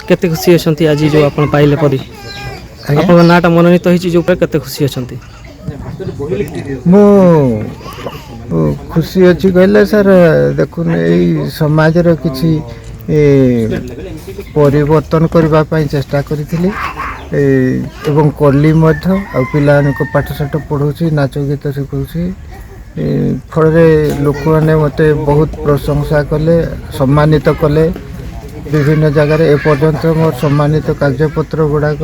केते खुशी अछंती आज जो आपण पाइले परी आपण नाटा मनोनीत होईची जो केते खुशी अछंती मो खुशी अच्छी कहले सर देखुन यही समाज रो किछि परिवर्तन करने चेष्टा करी एवं कली पिला पाठशाठ पढ़ाऊँ नाच गीत शिखाऊँ फल लोक मैंने मत बहुत प्रशंसा कले सम्मानित कले विभिन्न जगार एपर्यंत मोर सम्मानित कार्यपत्र गुड़ाक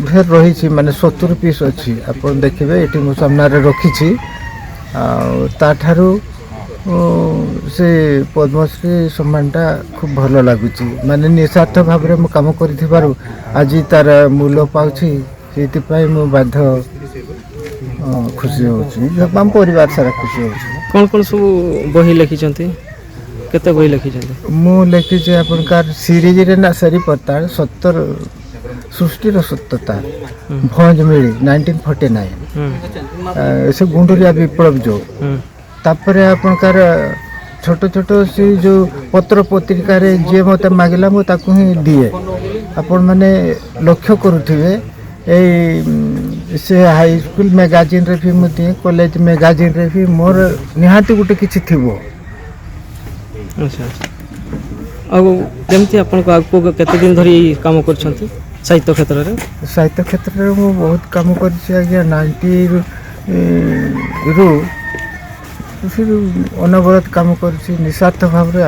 ढेर रही माने 70 पीस अच्छी आप देखिए ये मो सामने रखी ताठारू से पद्मश्री सम्मानटा खूब भल लगुच माने निस्वार्थ भाव में कम कर आज तार मूल्य पाऊँच से बाध्य खुशी होम परिवार सारा खुशी हो कौन कौन सब बही लिखिं केते बही लिखिं मु लिखी आपनकार सीरीज रे ना सरी पताल 70 सृष्टिर सत्यता भंज मिली 1949 से गुंडुरिया विप्लव जो तापरे आपनकार छोट छोट से जो पत्र पत्रिका रे जे मते मागिला मु ताकू ही दिए आपण माने लक्ष्य करूथिबे से हाई स्कूल मैगजीन रे भी मुझे कॉलेज मैगजीन रे भी मोर निहाती गोटे किछि थिबो। अच्छा अब जमती आपन को आगो केते दिन धरी काम करछंती साहित्य क्षेत्र रे मु बहुत काम करछि आज्ञा 90 रु फिर अनवरत काम करछि निस्वार्थ भाव रे आ